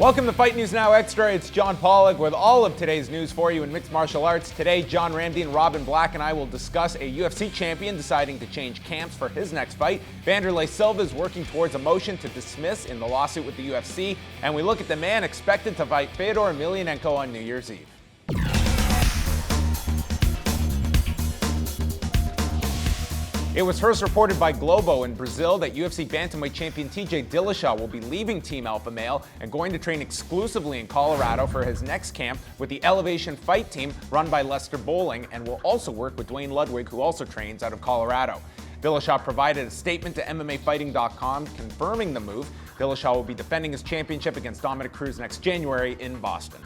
Welcome to Fight News Now Extra. It's John Pollock with all of today's news for you in mixed martial arts. Today, John Ramdian, Robin Black, and I will discuss a UFC champion deciding to change camps for his next fight. Wanderlei Silva is working towards a motion to dismiss in the lawsuit with the UFC. And we look at the man expected to fight Fedor Emelianenko on New Year's Eve. It was first reported by Globo in Brazil that UFC bantamweight champion TJ Dillashaw will be leaving Team Alpha Male and going to train exclusively in Colorado for his next camp with the Elevation Fight Team run by Lester Bowling, and will also work with Dwayne Ludwig, who also trains out of Colorado. Dillashaw provided a statement to MMAfighting.com confirming the move. Dillashaw will be defending his championship against Dominic Cruz next January in Boston.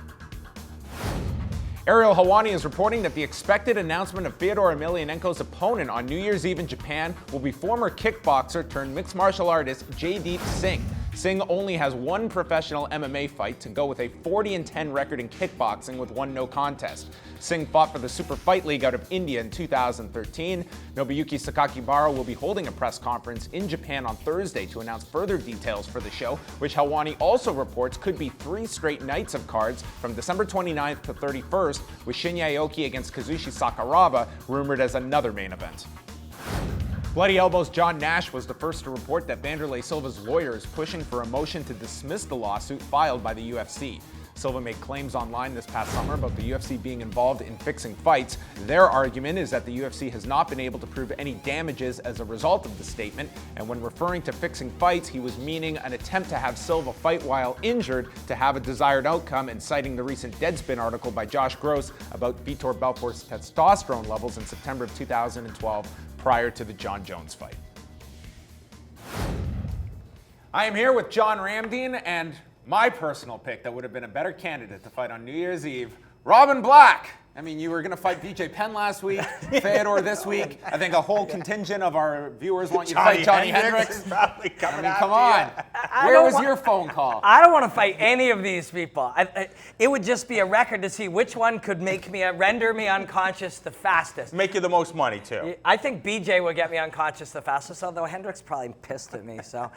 Ariel Helwani is reporting that the expected announcement of Fedor Emelianenko's opponent on New Year's Eve in Japan will be former kickboxer turned mixed martial artist Jaideep Singh. Singh only has one professional MMA fight to go with a 40-10 record in kickboxing with one no contest. Singh fought for the Super Fight League out of India in 2013. Nobuyuki Sakakibara will be holding a press conference in Japan on Thursday to announce further details for the show, which Helwani also reports could be 3 straight nights of cards from December 29th to 31st, with Shinya Aoki against Kazushi Sakuraba rumored as another main event. Bloody Elbows' John Nash was the first to report that Wanderlei Silva's lawyer is pushing for a motion to dismiss the lawsuit filed by the UFC. Silva made claims online this past summer about the UFC being involved in fixing fights. Their argument is that the UFC has not been able to prove any damages as a result of the statement, and when referring to fixing fights, he was meaning an attempt to have Silva fight while injured to have a desired outcome, and citing the recent Deadspin article by Josh Gross about Vitor Belfort's testosterone levels in September of 2012 prior to the John Jones fight. I am here with John Ramdian and my personal pick that would have been a better candidate to fight on New Year's Eve, Robin Black. I mean, you were going to fight BJ Penn last week, Fedor this week. I think a whole contingent of our viewers want you to fight Johnny Hendricks. I mean, come on. Where was your phone call? I don't want to fight any of these people. It would just be a record to see which one could make me render me unconscious the fastest. Make you the most money, too. I think BJ would get me unconscious the fastest, although Hendricks probably pissed at me. So,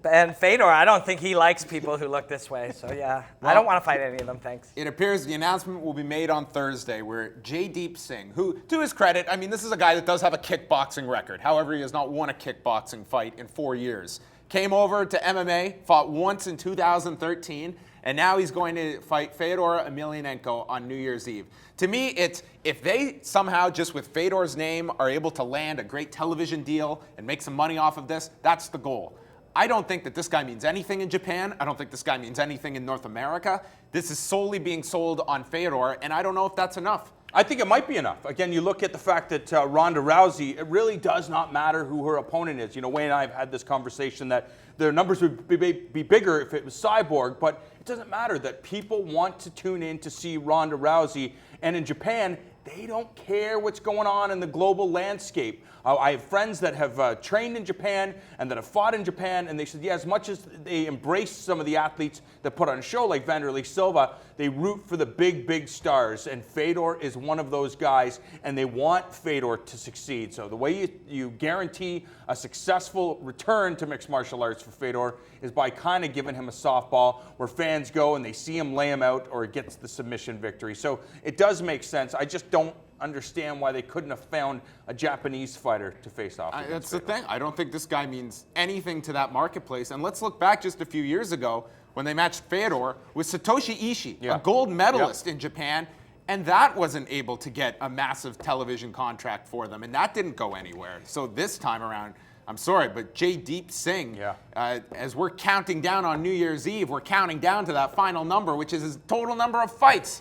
and Fedor, I don't think he likes people who look this way. So yeah, well, I don't want to fight any of them. Thanks. It appears the announcement will be made on Thursday, where Jaideep Singh, who, to his credit, I mean, this is a guy that does have a kickboxing record. However, he has not won a kickboxing fight in 4 years. Came over to MMA, fought once in 2013, and now he's going to fight Fedor Emelianenko on New Year's Eve. To me, it's if they somehow, just with Fedor's name, are able to land a great television deal and make some money off of this, that's the goal. I don't think that this guy means anything in Japan. I don't think this guy means anything in North America. This is solely being sold on Fedor, and I don't know if that's enough. I think it might be enough. Again, you look at the fact that Ronda Rousey, it really does not matter who her opponent is. You know, Wayne and I have had this conversation that their numbers would be bigger if it was Cyborg, but it doesn't matter that people want to tune in to see Ronda Rousey. And in Japan, they don't care what's going on in the global landscape. I have friends that have trained in Japan and that have fought in Japan, and they said, yeah, as much as they embrace some of the athletes that put on a show like Wanderlei Silva, they root for the big stars, and Fedor is one of those guys, and they want Fedor to succeed. So the way you guarantee a successful return to mixed martial arts for Fedor is by kind of giving him a softball where fans go and they see him lay him out or gets the submission victory. So it does make sense. I just don't understand why they couldn't have found a Japanese fighter to face off against. That's the thing. I don't think this guy means anything to that marketplace. And let's look back just a few years ago when they matched Fedor with Satoshi Ishii, a gold medalist in Japan, and that wasn't able to get a massive television contract for them, and that didn't go anywhere. So this time around, I'm sorry, but Jaideep Singh, as we're counting down on New Year's Eve, we're counting down to that final number, which is his total number of fights.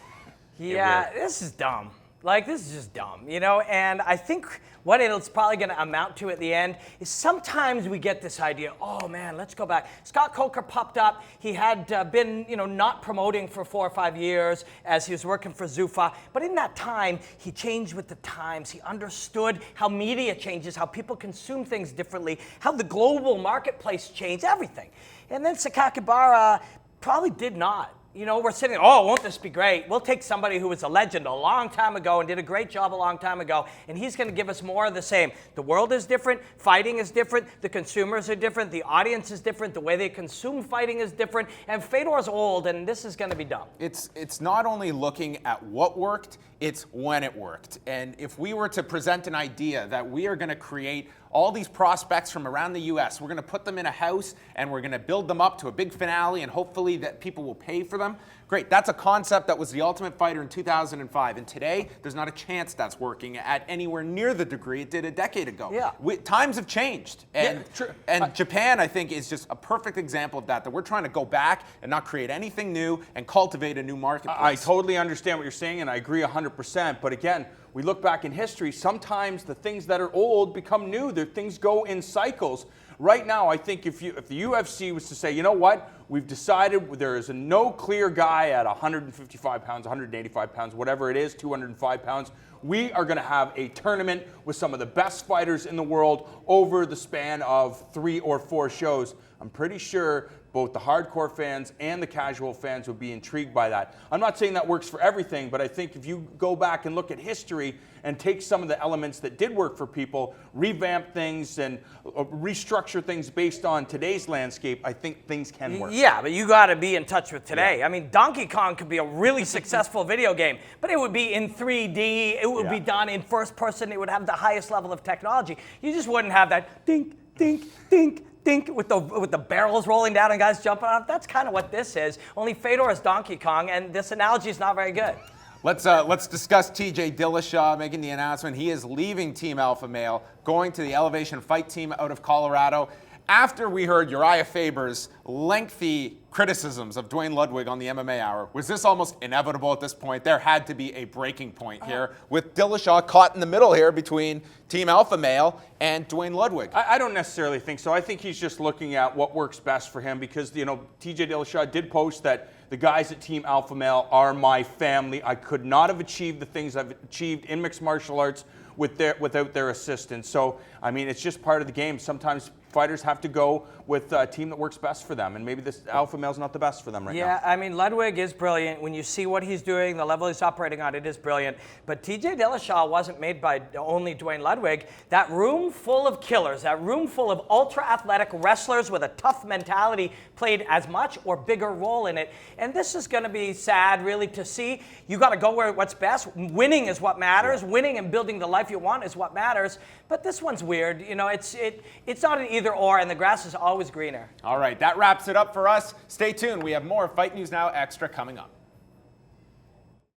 Yeah, this is dumb. Like, this is just dumb, you know? And I think what it's probably going to amount to at the end is sometimes we get this idea, oh, man, let's go back. Scott Coker popped up. He had been, not promoting for 4 or 5 years as he was working for Zuffa. But in that time, he changed with the times. He understood how media changes, how people consume things differently, how the global marketplace changed, everything. And then Sakakibara probably did not You know, we're sitting, oh, won't this be great? We'll take somebody who was a legend a long time ago and did a great job a long time ago, and he's going to give us more of the same. The world is different. Fighting is different. The consumers are different. The audience is different. The way they consume fighting is different. And Fedor's old, and this is going to be dumb. It's not only looking at what worked, it's when it worked. And if we were to present an idea that we are going to create all these prospects from around the U.S., we're going to put them in a house and we're going to build them up to a big finale and hopefully that people will pay for them. Great, that's a concept that was the Ultimate Fighter in 2005. And today, there's not a chance that's working at anywhere near the degree it did a decade ago. Yeah. Times have changed. And, and Japan, I think, is just a perfect example of that we're trying to go back and not create anything new and cultivate a new marketplace. I totally understand what you're saying, and I agree 100%. But again, we look back in history, sometimes the things that are old become new. Things go in cycles. Right now, I think if the UFC was to say, you know what, we've decided there is no clear guy at 155 pounds, 185 pounds, whatever it is, 205 pounds, we are going to have a tournament with some of the best fighters in the world over the span of 3 or 4 shows. I'm pretty sure both the hardcore fans and the casual fans would be intrigued by that. I'm not saying that works for everything, but I think if you go back and look at history and take some of the elements that did work for people, revamp things and restructure things based on today's landscape, I think things can work. Yeah, but you got to be in touch with today. Yeah. I mean, Donkey Kong could be a really successful video game, but it would be in 3D, it would be done in first person, it would have the highest level of technology. You just wouldn't have that dink, dink, dink, dink with the barrels rolling down and guys jumping off. That's kind of what this is. Only Fedor is Donkey Kong, and this analogy is not very good. Let's discuss TJ Dillashaw making the announcement. He is leaving Team Alpha Male, going to the Elevation Fight Team out of Colorado. After we heard Uriah Faber's lengthy criticisms of Dwayne Ludwig on the MMA Hour, was this almost inevitable at this point? There had to be a breaking point here with Dillashaw caught in the middle here between Team Alpha Male and Dwayne Ludwig. I don't necessarily think so. I think he's just looking at what works best for him because, you know, TJ Dillashaw did post that the guys at Team Alpha Male are my family. I could not have achieved the things I've achieved in mixed martial arts without their assistance. So, I mean, it's just part of the game. Sometimes fighters have to go with a team that works best for them, and maybe this Alpha Male's not the best for them right now. Yeah, I mean, Ludwig is brilliant. When you see what he's doing, the level he's operating on, it is brilliant. But TJ Dillashaw wasn't made by only Dwayne Ludwig. That room full of killers, that room full of ultra-athletic wrestlers with a tough mentality played as much or bigger role in it. And this is going to be sad, really, to see. You got to go where what's best. Winning is what matters. Yeah. Winning and building the life you want is what matters. But this one's weird. You know, it's not an either or, and the grass is always greener. All right, that wraps it up for us. Stay tuned. We have more Fight News Now Extra coming up.